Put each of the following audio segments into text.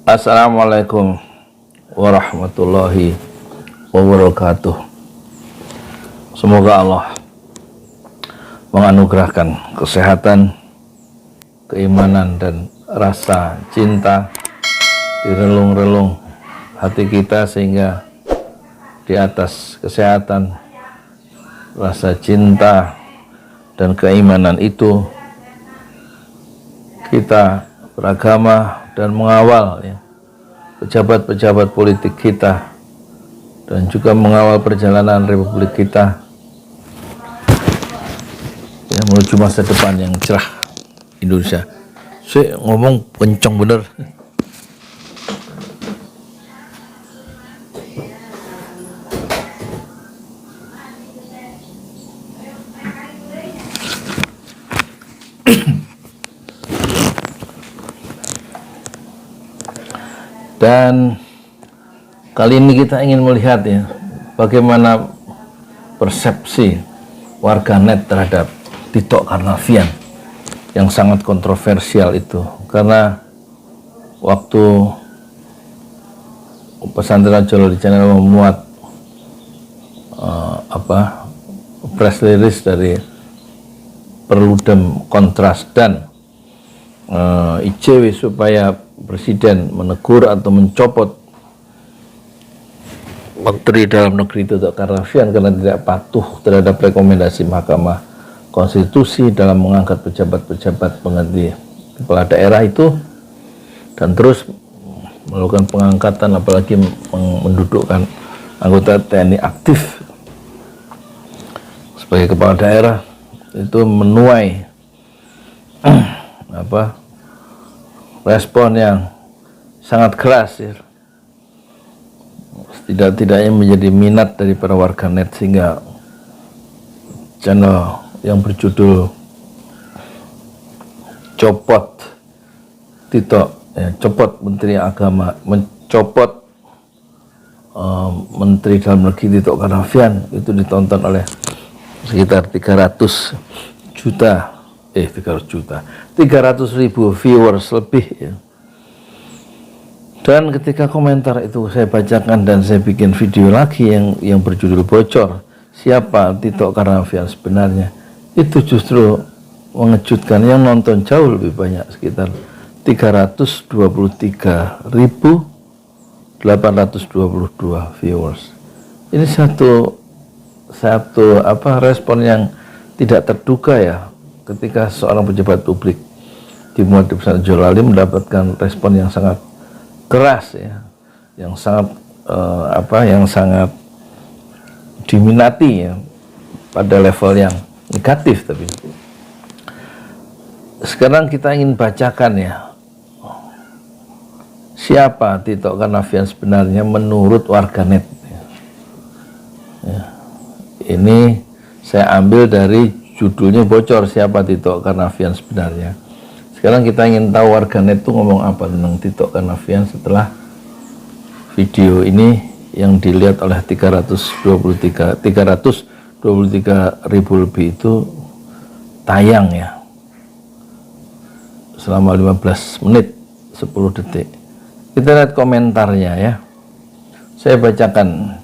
Assalamualaikum warahmatullahi wabarakatuh. Semoga Allah menganugerahkan kesehatan, keimanan, dan rasa cinta di relung-relung hati kita, sehingga di atas kesehatan, rasa cinta, dan keimanan itu kita beragama dan mengawal pejabat-pejabat politik kita, dan juga mengawal perjalanan republik kita menuju masa depan yang cerah Indonesia. Saya ngomong kenceng bener. Dan kali ini kita ingin melihat bagaimana persepsi warganet terhadap Tito Karnavian yang sangat kontroversial itu. Karena waktu pesantren Jolo di channel memuat press release dari Perludem Kontras dan ICW supaya Presiden menegur atau mencopot Menteri Dalam Negeri Tito Karnavian karena tidak patuh terhadap rekomendasi Mahkamah Konstitusi dalam mengangkat pejabat-pejabat pengganti kepala daerah itu, dan terus melakukan pengangkatan, apalagi mendudukkan anggota TNI aktif sebagai kepala daerah, itu menuai respon yang sangat keras tidak-tidaknya menjadi minat dari para warganet, sehingga channel yang berjudul Copot Tito, copot Menteri Agama, mencopot Menteri Dalam Negeri Tito Karnavian, itu ditonton oleh sekitar 300.000 viewers lebih Dan ketika komentar itu saya bacakan dan saya bikin video lagi yang berjudul Bocor Siapa Tito Karnavian Sebenarnya, itu justru mengejutkan. Yang nonton jauh lebih banyak, sekitar 323.822 viewers. Ini satu respon yang tidak terduga ketika seorang pejabat publik dimuat di pesantren Jolali mendapatkan respon yang sangat keras yang sangat diminati pada level yang negatif. Tapi sekarang kita ingin bacakan siapa Tito Karnavian sebenarnya menurut warganet. Ini saya ambil dari judulnya Bocor Siapa Tito Karnavian Sebenarnya. Sekarang kita ingin tahu warganet itu ngomong apa tentang Tito Karnavian setelah video ini yang dilihat oleh 323.000 lebih itu tayang selama 15 menit 10 detik. Kita lihat komentarnya Saya bacakan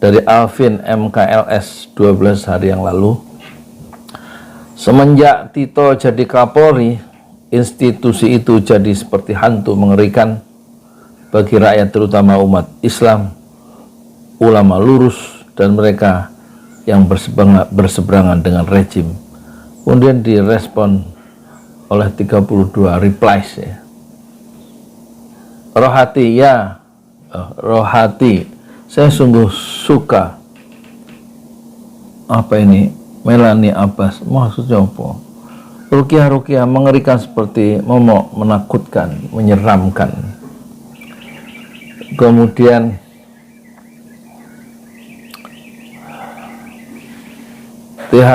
dari Alvin MKLS 12 hari yang lalu. Semenjak Tito jadi Kapolri, institusi itu jadi seperti hantu mengerikan bagi rakyat, terutama umat Islam, ulama lurus, dan mereka yang berseberangan dengan rejim. Kemudian direspon oleh 32 replies Rohati, Rohati, saya sungguh suka. Apa ini? Melani Abbas, maksudnya apa? Rukiah mengerikan seperti momok, menakutkan, menyeramkan. Kemudian TH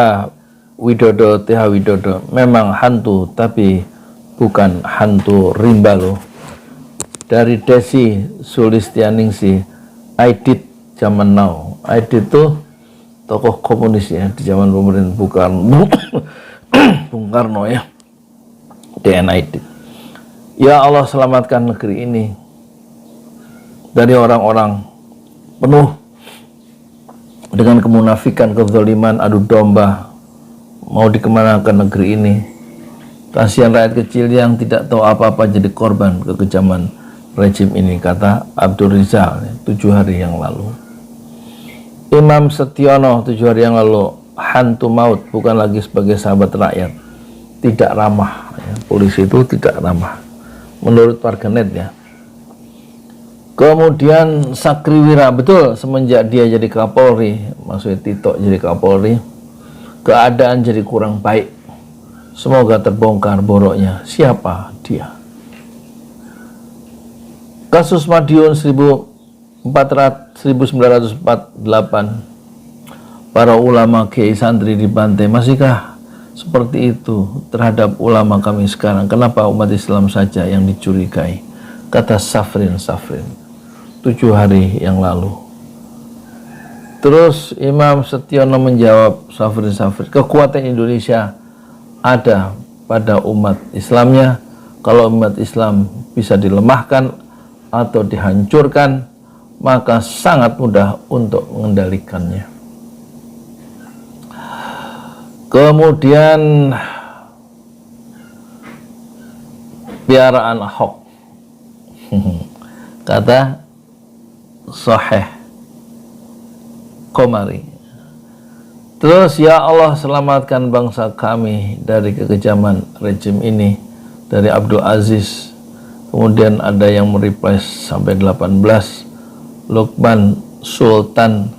Widodo, memang hantu tapi bukan hantu rimba loh. Dari Desi Sulistianingsih, Aidit zaman now. Aidit itu tokoh komunis di zaman pemerintahan Bung Karno DNA Aidit. Ya Allah, selamatkan negeri ini dari orang-orang penuh dengan kemunafikan, kezaliman, adu domba, mau dikemanakan negeri ini. Kasihan rakyat kecil yang tidak tahu apa-apa jadi korban kekejaman rejim ini, kata Abdul Rizal 7 hari yang lalu. Imam Setiono 7 hari yang lalu, hantu maut bukan lagi sebagai sahabat rakyat, tidak ramah ya. Polisi itu tidak ramah menurut warganet ya. Kemudian Sakriwira, betul, semenjak dia jadi Kapolri, maksudnya Tito jadi Kapolri, keadaan jadi kurang baik. Semoga terbongkar boroknya siapa dia. Kasus Madiun 1948, para ulama kiai santri dibantai. Masihkah seperti itu terhadap ulama kami sekarang? Kenapa umat Islam saja yang dicurigai? Kata Safrin 7 hari yang lalu. Terus Imam Setiono menjawab, Safrin, kekuatan Indonesia ada pada umat Islamnya. Kalau umat Islam bisa dilemahkan atau dihancurkan, maka sangat mudah untuk mengendalikannya. Kemudian piaraan Ahok, kata Sahih Komari. Terus, ya Allah, selamatkan bangsa kami dari kekejaman rejim ini, dari Abdul Aziz. Kemudian ada yang mereply sampai 18. Lukman Sultan,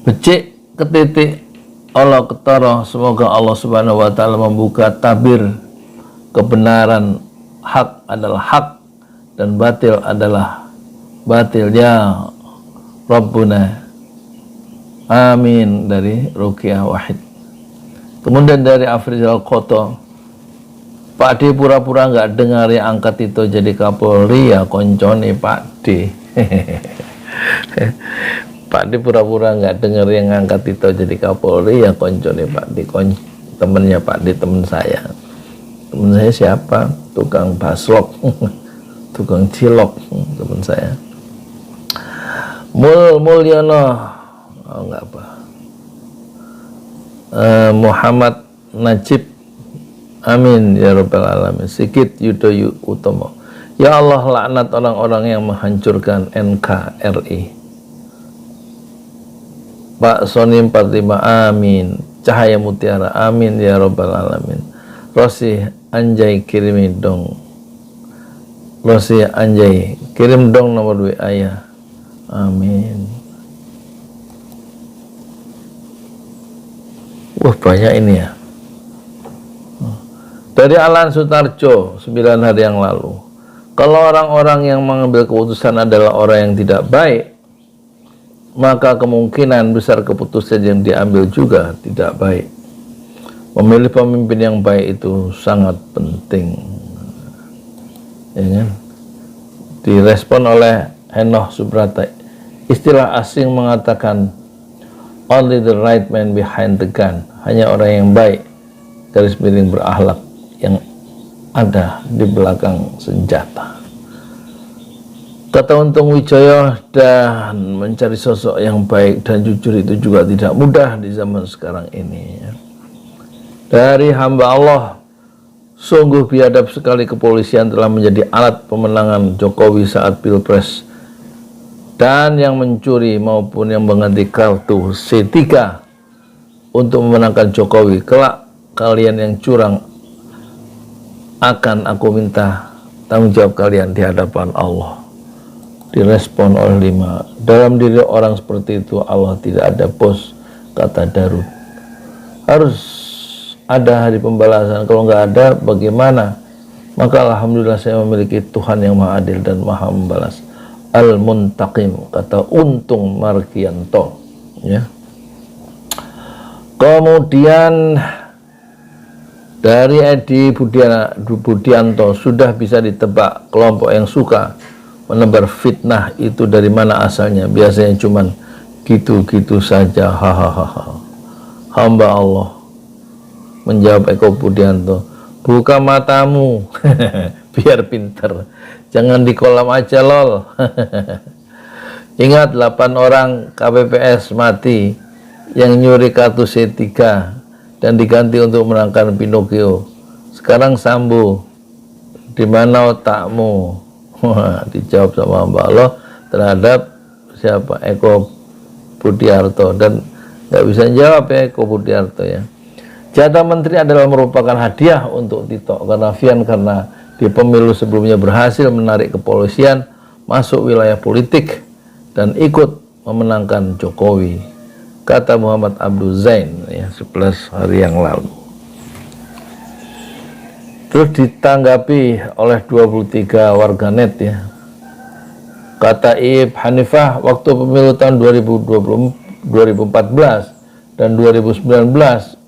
becik ketitik Allah ketara. Semoga Allah Subhanahu wa taala membuka tabir kebenaran, hak adalah hak dan batil adalah batil, ya Rabbuna. Amin, dari Ruqyah Wahid. Kemudian dari Afrizal Koto, Pak D pura-pura nggak dengar yang angkat itu jadi Kapolri, ya koncone Pak D. Pak D pura-pura nggak dengar yang angkat itu jadi Kapolri, ya koncone Pak D. Temennya Pak D, temen saya. Temen saya siapa? Tukang baslok, tukang cilok, temen saya. Mulyono, oh, enggak apa. Muhammad Najib, amin ya rabbal alamin. Sikit Yudo Utomo, ya Allah, laknat orang-orang yang menghancurkan NKRI. Pak Sony 45, amin. Cahaya Mutiara, amin ya rabbal alamin. Rosi Anjay kirimi dong. Rosi Anjay kirim dong nomor WA ya. Amin. Wah, banyak ini ya. Dari Alan Sutarjo 9 hari yang lalu, kalau orang-orang yang mengambil keputusan adalah orang yang tidak baik, maka kemungkinan besar keputusan yang diambil juga tidak baik. Memilih pemimpin yang baik itu sangat penting, ya kan? Direspon oleh Henoh Subrata, istilah asing mengatakan only the right man behind the gun, hanya orang yang baik garis miring berakhlak yang ada di belakang senjata. Kata Untung Wijoyo, dan mencari sosok yang baik dan jujur itu juga tidak mudah di zaman sekarang ini ya. Dari hamba Allah, sungguh biadab sekali kepolisian telah menjadi alat pemenangan Jokowi saat Pilpres, dan yang mencuri maupun yang mengganti kartu C3 untuk memenangkan Jokowi. Kelak kalian yang curang akan aku minta tanggung jawab kalian di hadapan Allah. Direspon oleh 5, dalam diri orang seperti itu Allah tidak ada bos, kata Darud. Harus ada hari pembalasan, kalau nggak ada bagaimana? Maka alhamdulillah saya memiliki Tuhan yang maha adil dan maha membalas. Al-Muntaqim, kata Untung Margianto ya. Kemudian dari Edi Budianto, sudah bisa ditebak kelompok yang suka menebar fitnah itu dari mana asalnya. Biasanya cuman gitu-gitu saja, hahaha. Hamba Allah, menjawab Eko Budianto, buka matamu. biar pinter. Jangan di kolam aja lol. Ingat 8 orang KPPS mati yang nyuri kartu C3 dan diganti untuk menangkan Pinocchio. Sekarang Sambo, di mana otakmu? Dijawab sama Mbak Allah terhadap siapa? Eko Budiarto, dan nggak bisa jawab ya Eko Budiarto ya. Jatah menteri adalah merupakan hadiah untuk Tito Karnavian karena di pemilu sebelumnya berhasil menarik kepolisian masuk wilayah politik dan ikut memenangkan Jokowi, kata Muhammad Abdul Zain ya 11 hari yang lalu. Terus ditanggapi oleh 23 warganet ya. Kata Iip Hanifah, waktu pemilu tahun 2014 dan 2019,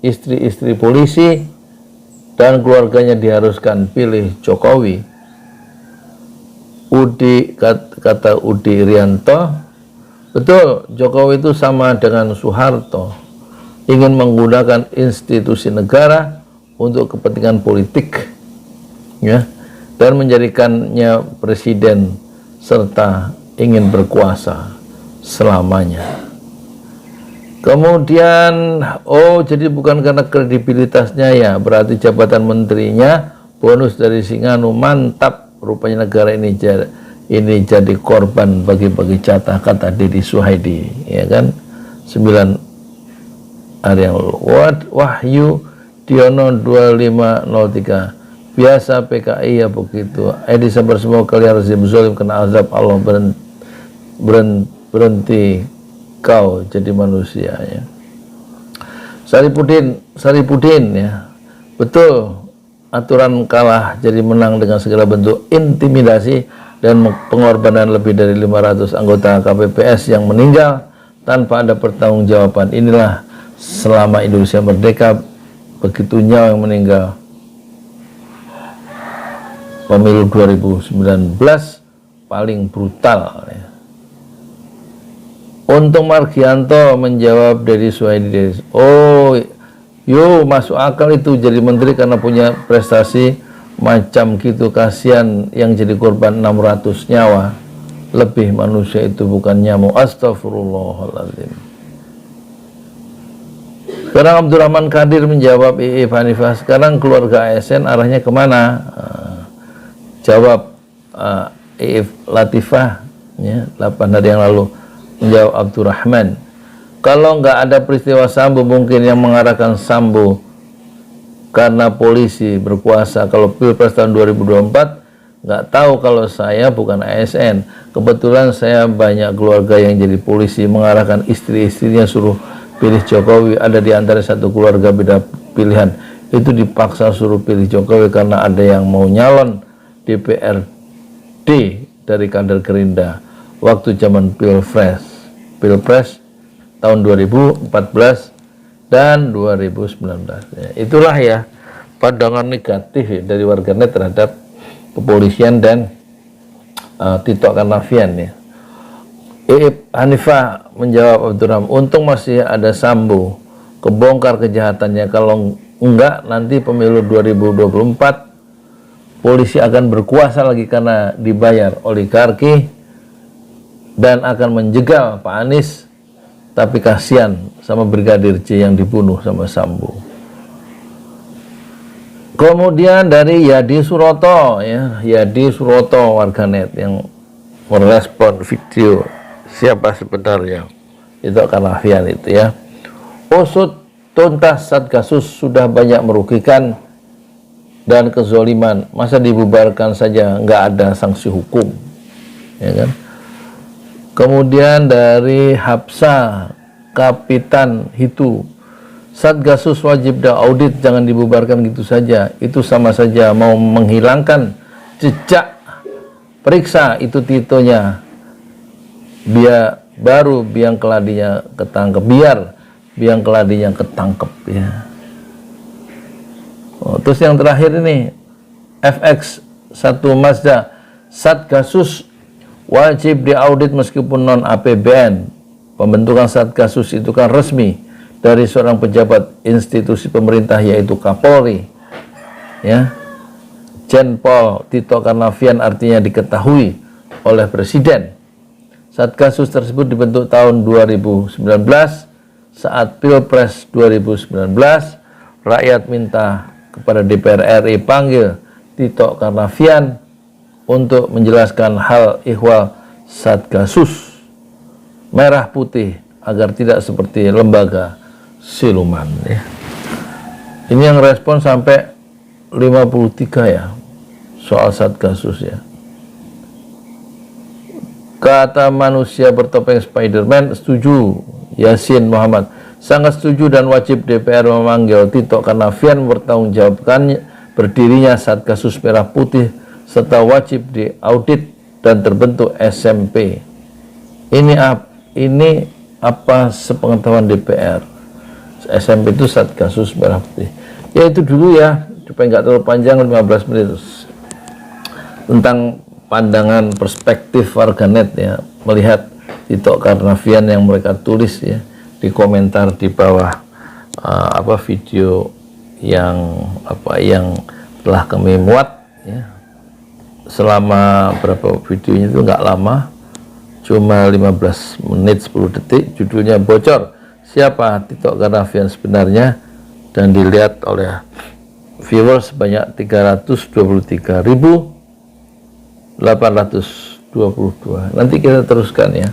istri-istri polisi dan keluarganya diharuskan pilih Jokowi. Kata Udi Rianto, betul, Jokowi itu sama dengan Soeharto, ingin menggunakan institusi negara untuk kepentingan politik ya, dan menjadikannya presiden serta ingin berkuasa selamanya. Kemudian, oh jadi bukan karena kredibilitasnya ya, berarti jabatan menterinya bonus dari Singanu, mantap, rupanya negara ini jadi korban bagi-bagi jatah, kata Deddy Suhaidi ya kan 9 hari yang lalu. Wahyu Diono 2503, biasa PKI ya begitu. Edi sabar semua kalian rezim zalim kena azab Allah, berhenti kau jadi manusia ya. Saripudin ya, betul, aturan kalah jadi menang dengan segala bentuk intimidasi dan pengorbanan lebih dari 500 anggota KPPS yang meninggal tanpa ada pertanggungjawaban. Inilah selama Indonesia merdeka, begitu nyawa yang meninggal. Pemilu 2019 paling brutal ya. Untung Margianto menjawab dari Suhaidi, oh yo masuk akal itu jadi menteri karena punya prestasi macam gitu, kasihan yang jadi korban 600 nyawa lebih, manusia itu bukan nyamuk. Astagfirullahaladzim. Sekarang Abdurrahman Kadir menjawab Iip Hanifah, sekarang keluarga ASN arahnya kemana? Jawab Iip Latifah ya, 8 hari yang lalu. Menjawab Abdurrahman, kalau nggak ada peristiwa Sambo mungkin yang mengarahkan Sambo karena polisi berkuasa. Kalau Pilpres tahun 2024 nggak tahu, kalau saya bukan ASN, kebetulan saya banyak keluarga yang jadi polisi, mengarahkan istri-istrinya suruh pilih Jokowi. Ada di antara satu keluarga beda pilihan, itu dipaksa suruh pilih Jokowi karena ada yang mau nyalon DPRD dari kader Gerindra waktu zaman Pilpres tahun 2014 dan 2019 ya. Itulah ya pandangan negatif ya, dari warganet terhadap kepolisian dan Tito Karnavian ya. Iip Hanifah menjawab Abdurrahman, untung masih ada Sambo, kebongkar kejahatannya, kalau enggak nanti pemilu 2024 polisi akan berkuasa lagi karena dibayar oligarki dan akan menjegal Pak Anies. Tapi kasihan sama Brigadir J yang dibunuh sama Sambo. Kemudian dari Yadi Suroto ya, Yadi Suroto warganet yang merespon video siapa sebenarnya itu Karnavian itu ya. Usut tuntas Satgasus sudah banyak merugikan dan kezoliman, masa dibubarkan saja nggak ada sanksi hukum ya kan. Kemudian dari Hapsa Kapitan Hitu, Satgasus wajib audit, jangan dibubarkan gitu saja, itu sama saja mau menghilangkan jejak. Periksa itu Titonya, biar baru biang keladinya ketangkep, biar biang keladinya ketangkep ya. Terus yang terakhir ini FX1 Mazda, Satgasus wajib diaudit meskipun non APBN. Pembentukan Satgasus itu kan resmi dari seorang pejabat institusi pemerintah yaitu Kapolri ya. Irjen Pol Tito Karnavian artinya diketahui oleh Presiden. Satgasus tersebut dibentuk tahun 2019 saat Pilpres 2019. Rakyat minta kepada DPR RI panggil Tito Karnavian untuk menjelaskan hal ihwal Satgasus Merah Putih agar tidak seperti lembaga siluman ya. Ini yang respon sampai 53 ya soal Satgasus ya. Kata manusia bertopeng Spiderman, setuju. Yasin Muhammad, sangat setuju dan wajib DPR memanggil Tito Karnavian mempertanggungjawabkan berdirinya Satgasus Merah Putih serta wajib diaudit dan terbentuk SMP. Ini apa sepengetahuan DPR? SMP itu Satgasus Merah Putih. Ya itu dulu ya, supaya nggak terlalu panjang 15 menit tentang pandangan perspektif warganet ya melihat Tito Karnavian yang mereka tulis ya di komentar di bawah video yang telah kami muat ya. Selama berapa videonya itu nggak lama, cuma 15 menit 10 detik. Judulnya Bocor, siapa Tito Karnavian sebenarnya, dan dilihat oleh viewers sebanyak 323.822. Nanti kita teruskan ya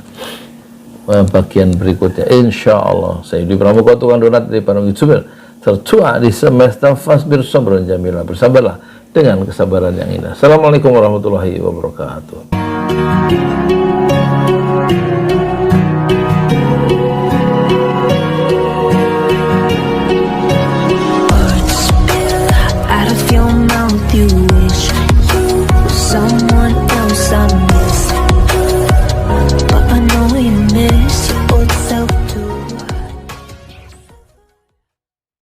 bagian berikutnya insyaallah. Saya Yudi Pramuka, tukang donat dari Panung Jumil, tertua di semesta fasbir sabran jamilah, bersabarlah dengan kesabaran yang indah. Assalamualaikum warahmatullahi wabarakatuh.